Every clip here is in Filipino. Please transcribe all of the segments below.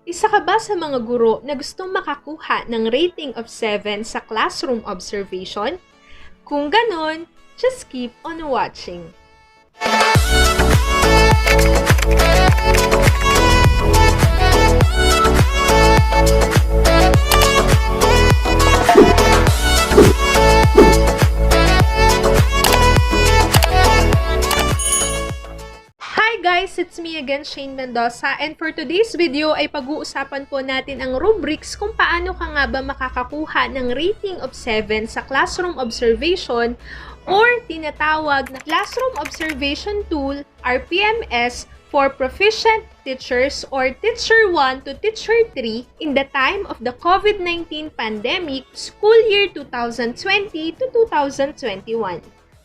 Isa ka ba sa mga guro na gustong makakuha ng rating of 7 sa classroom observation? Kung ganon, just keep on watching. Guys, it's me again, Shayne Mendoza, and for today's video ay pag-uusapan po natin ang rubrics kung paano ka nga ba makakakuha ng rating of 7 sa classroom observation or tinatawag na Classroom Observation Tool, RPMS, for proficient teachers or Teacher 1 to Teacher 3 in the time of the COVID-19 pandemic, school year 2020 to 2021.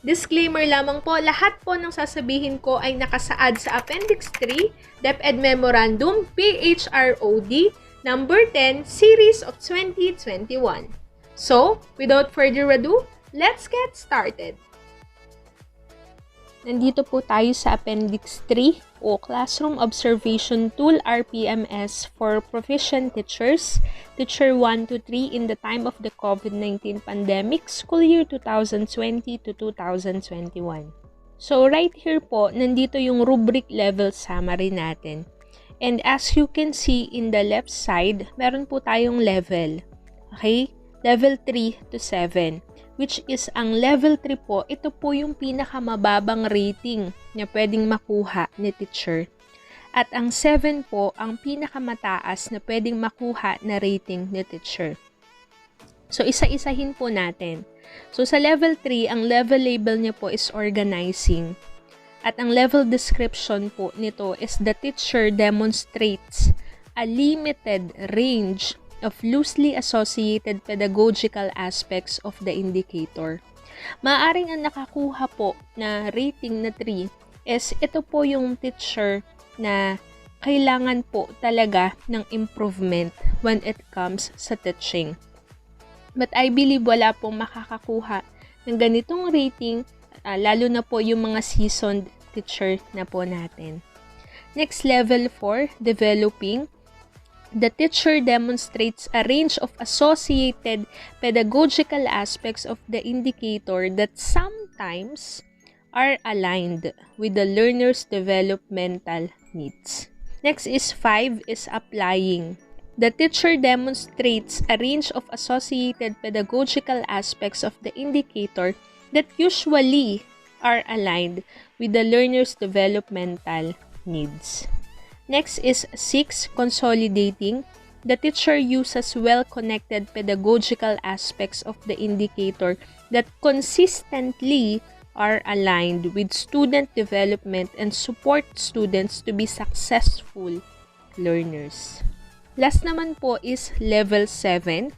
Disclaimer lamang po, lahat po ng sasabihin ko ay nakasaad sa Appendix 3, DepEd Memorandum, PHROD, number 10, Series of 2021. So, without further ado, let's get started. Nandito po tayo sa Appendix 3 o Classroom Observation Tool RPMS for Proficient Teachers, Teacher 1 to 3 in the time of the COVID-19 pandemic, school year 2020 to 2021. So right here po, nandito yung rubric level summary natin. And as you can see in the left side, meron po tayong level. Okay? Level 3 to 7. Which is ang level 3 po, ito po yung pinakamababang rating na pwedeng makuha ni teacher. At ang 7 po, ang pinakamataas na pwedeng makuha na rating ni teacher. So, isa-isahin po natin. So, sa level 3, ang level label niya po is organizing. At ang level description po nito is the teacher demonstrates a limited range of loosely associated pedagogical aspects of the indicator. Maaring ang nakakuha po na rating na 3 is ito po yung teacher na kailangan po talaga ng improvement when it comes sa teaching. But I believe wala pong makakakuha ng ganitong rating, lalo na po yung mga seasoned teacher na po natin. Next, level 4, developing. The teacher demonstrates a range of associated pedagogical aspects of the indicator that sometimes are aligned with the learner's developmental needs. Next is 5 is applying. The teacher demonstrates a range of associated pedagogical aspects of the indicator that usually are aligned with the learner's developmental needs. Next is 6, consolidating. The teacher uses well-connected pedagogical aspects of the indicator that consistently are aligned with student development and support students to be successful learners. Last naman po is level 7,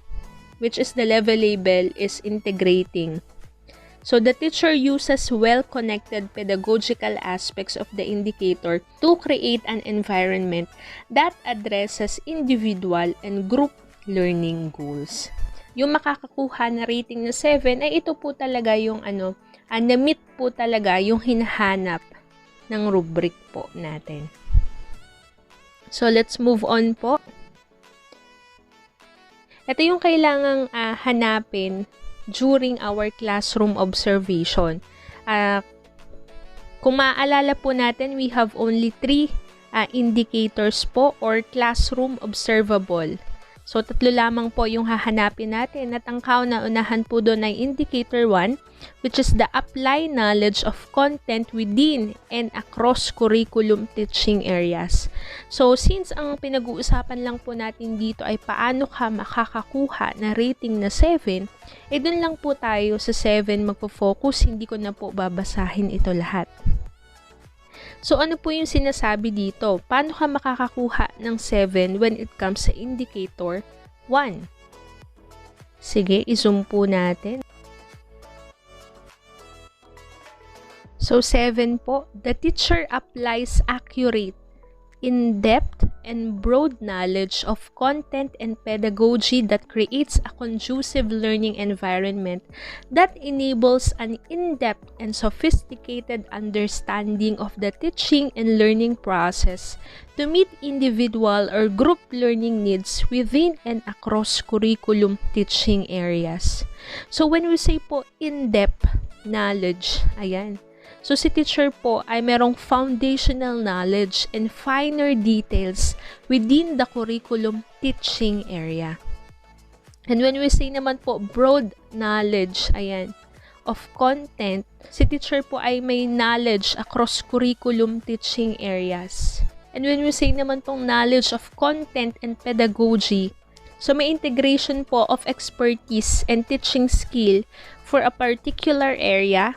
which is the level label is integrating. So, the teacher uses well-connected pedagogical aspects of the indicator to create an environment that addresses individual and group learning goals. Yung makakakuha na rating na 7 ay ito po talaga yung na-meet po talaga yung hinahanap ng rubric po natin. So, let's move on po. Ito yung kailangang hanapin during our classroom observation. Kung maaalala po natin, we have only 3 indicators po or classroom observable. So, 3 lamang po yung hahanapin natin at ang kauna-unahan po doon ay indicator 1, which is the apply knowledge of content within and across curriculum teaching areas. So, since ang pinag-uusapan lang po natin dito ay paano ka makakakuha na rating na 7, doon lang po tayo sa 7 magpo-focus, hindi ko na po babasahin ito lahat. So, ano po yung sinasabi dito? Paano ka makakakuha ng 7 when it comes sa indicator 1? Sige, i-zoom po natin. So, 7 po, the teacher applies accurate in-depth and broad knowledge of content and pedagogy that creates a conducive learning environment that enables an in-depth and sophisticated understanding of the teaching and learning process to meet individual or group learning needs within and across curriculum teaching areas. So when we say po in-depth knowledge, ayan. So si teacher po ay merong foundational knowledge and finer details within the curriculum teaching area. And when we say naman po broad knowledge, ayan, of content, si teacher po ay may knowledge across curriculum teaching areas. And when we say naman pong knowledge of content and pedagogy, so may integration po of expertise and teaching skill for a particular area,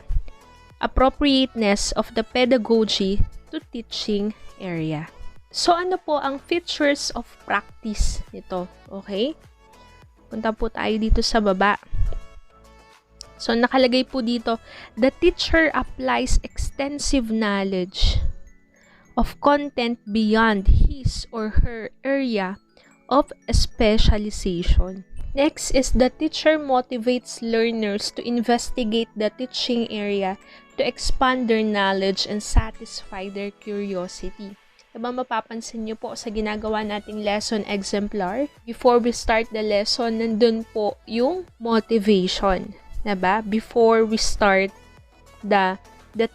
appropriateness of the pedagogy to teaching area. So, ano po ang features of practice nito? Okay? Punta po tayo dito sa baba. So, nakalagay po dito, the teacher applies extensive knowledge of content beyond his or her area of specialization. Next is the teacher motivates learners to investigate the teaching area to expand their knowledge and satisfy their curiosity. Diba mapapansin nyo po sa ginagawa nating lesson exemplar? Before we start the lesson, nandun po yung motivation. Diba? Before we start the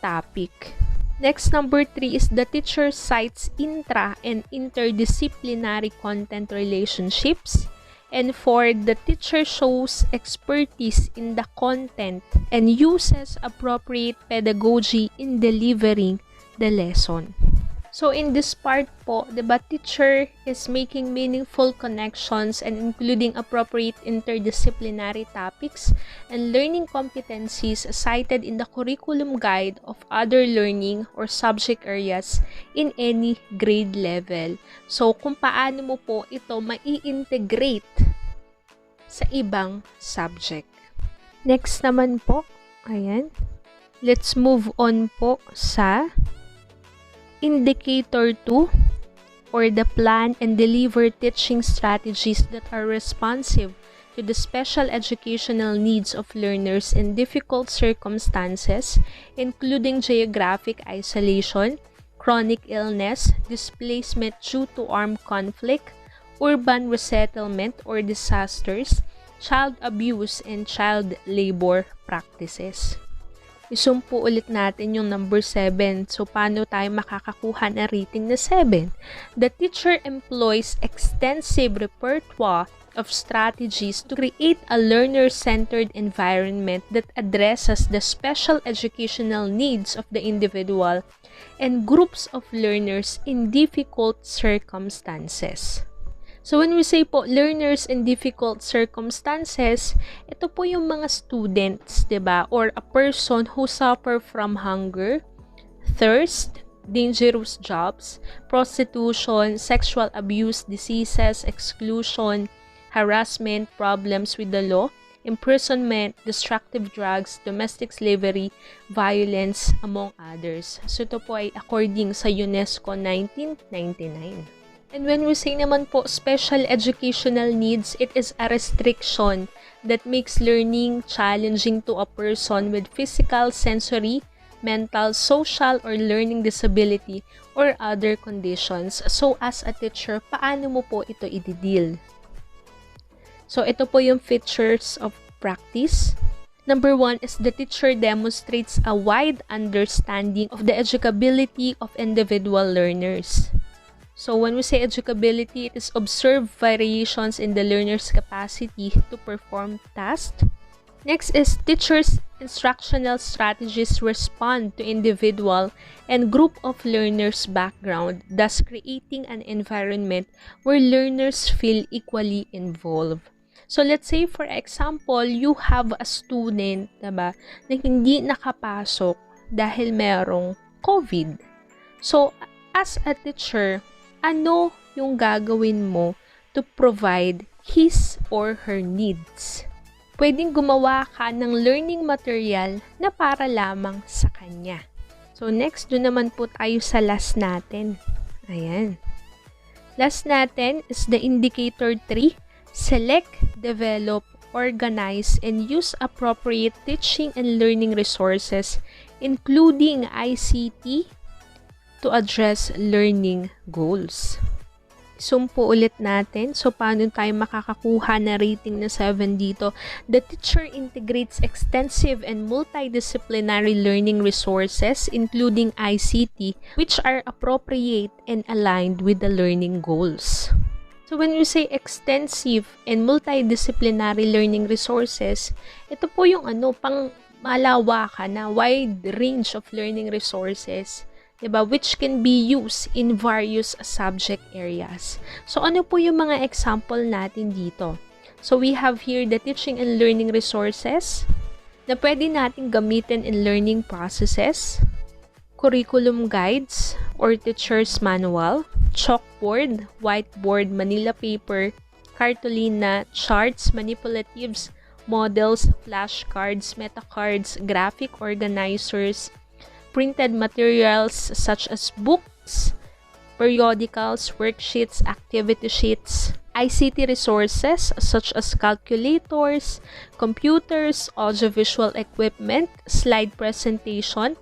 topic. Next, number 3 is the teacher cites intra- and interdisciplinary content relationships. And 4, the teacher shows expertise in the content and uses appropriate pedagogy in delivering the lesson. So in this part po, diba, teacher is making meaningful connections and including appropriate interdisciplinary topics and learning competencies cited in the curriculum guide of other learning or subject areas in any grade level. So kung paano mo po ito mai-integrate sa ibang subject. Next naman po, ayan. Let's move on po sa Indicator 2 or the plan and deliver teaching strategies that are responsive to the special educational needs of learners in difficult circumstances, including geographic isolation, chronic illness, displacement due to armed conflict, urban resettlement or disasters, child abuse, and child labor practices. Isumpo ulit natin yung number 7. So, paano tayo makakakuha na rating na 7? The teacher employs extensive repertoire of strategies to create a learner-centered environment that addresses the special educational needs of the individual and groups of learners in difficult circumstances. So, when we say po, learners in difficult circumstances, ito po yung mga students, diba? Or a person who suffer from hunger, thirst, dangerous jobs, prostitution, sexual abuse, diseases, exclusion, harassment, problems with the law, imprisonment, destructive drugs, domestic slavery, violence, among others. So, ito po ay according sa UNESCO 1999. And when we say naman po special educational needs, it is a restriction that makes learning challenging to a person with physical, sensory, mental, social, or learning disability or other conditions. So, as a teacher, paano mo po ito i-deal? So, ito po yung features of practice. Number 1 is the teacher demonstrates a wide understanding of the educability of individual learners. So, when we say educability, it is observed variations in the learner's capacity to perform tasks. Next is teachers' instructional strategies respond to individual and group of learners' background, thus creating an environment where learners feel equally involved. So, let's say, for example, you have a student, diba, na hindi nakapasok dahil merong COVID. So, as a teacher, ano yung gagawin mo to provide his or her needs? Pwedeng gumawa ka ng learning material na para lamang sa kanya. So, next, doon naman po tayo sa last natin. Ayan. Last natin is the indicator 3. Select, develop, organize, and use appropriate teaching and learning resources, including ICT, to address learning goals. Sumpo ulit natin. So, paano tayo makakakuha na rating na 7 dito? The teacher integrates extensive and multidisciplinary learning resources, including ICT, which are appropriate and aligned with the learning goals. So, when you say extensive and multidisciplinary learning resources, ito po yung pang malawakan na wide range of learning resources, diba, which can be used in various subject areas. So, ano po yung mga example natin dito? So, we have here the teaching and learning resources na pwede natin gamitin in learning processes, curriculum guides or teacher's manual, chalkboard, whiteboard, manila paper, cartolina, charts, manipulatives, models, flashcards, metacards, graphic organizers, printed materials such as books, periodicals, worksheets, activity sheets, ICT resources such as calculators, computers, audiovisual equipment, slide presentation,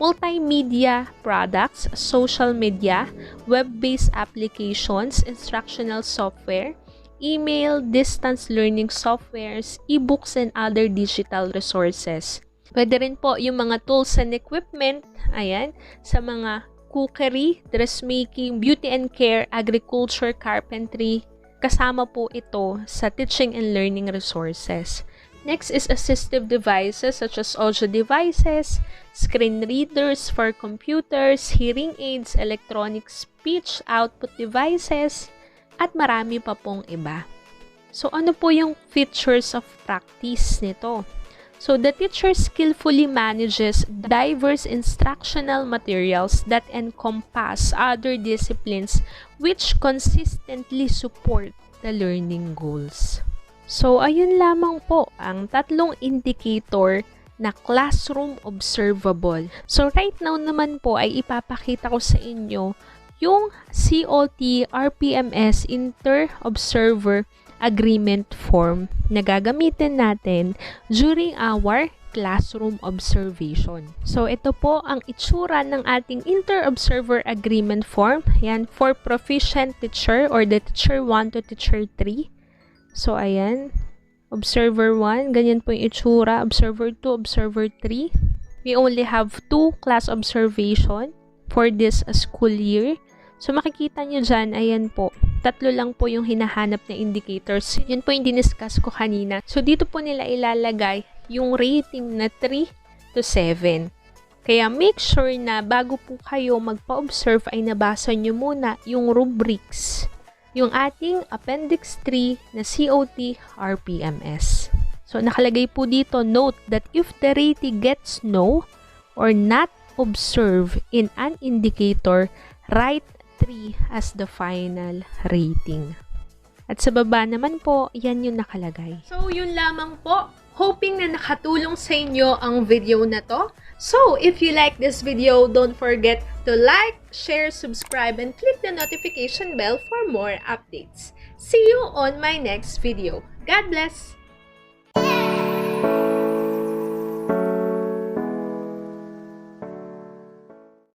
multimedia products, social media, web-based applications, instructional software, email, distance learning softwares, ebooks, and other digital resources. Pwede rin po yung mga tools and equipment, ayan, sa mga cookery, dressmaking, beauty and care, agriculture, carpentry. Kasama po ito sa teaching and learning resources. Next is assistive devices such as audio devices, screen readers for computers, hearing aids, electronic speech output devices, at marami pa pong iba. So, ano po yung features of practice nito? So, the teacher skillfully manages diverse instructional materials that encompass other disciplines which consistently support the learning goals. So, ayun lamang po ang tatlong indicator na classroom observable. So, right now naman po ay ipapakita ko sa inyo yung COT-RPMS Inter-Observer Agreement Form na gagamitin natin during our classroom observation. So, ito po ang itsura ng ating Inter-Observer Agreement Form. Yan, for proficient teacher or the teacher 1 to teacher 3. So, ayan. Observer 1, ganyan po yung itsura. Observer 2, Observer 3. We only have 2 class observation for this school year. So, makikita nyo dyan, ayan po, 3 lang po yung hinahanap na indicators. Yun po yung diniscuss ko kanina. So, dito po nila ilalagay yung rating na 3 to 7. Kaya, make sure na bago po kayo magpa-observe ay nabasa nyo muna yung rubrics, yung ating Appendix 3 na COT-RPMS. So, nakalagay po dito, note that if the rating gets no or not observed in an indicator, write 3 as the final rating. At sa baba naman po, yan yung nakalagay. So, yun lamang po. Hoping na nakatulong sa inyo ang video na to. So, if you like this video, don't forget to like, share, subscribe, and click the notification bell for more updates. See you on my next video. God bless!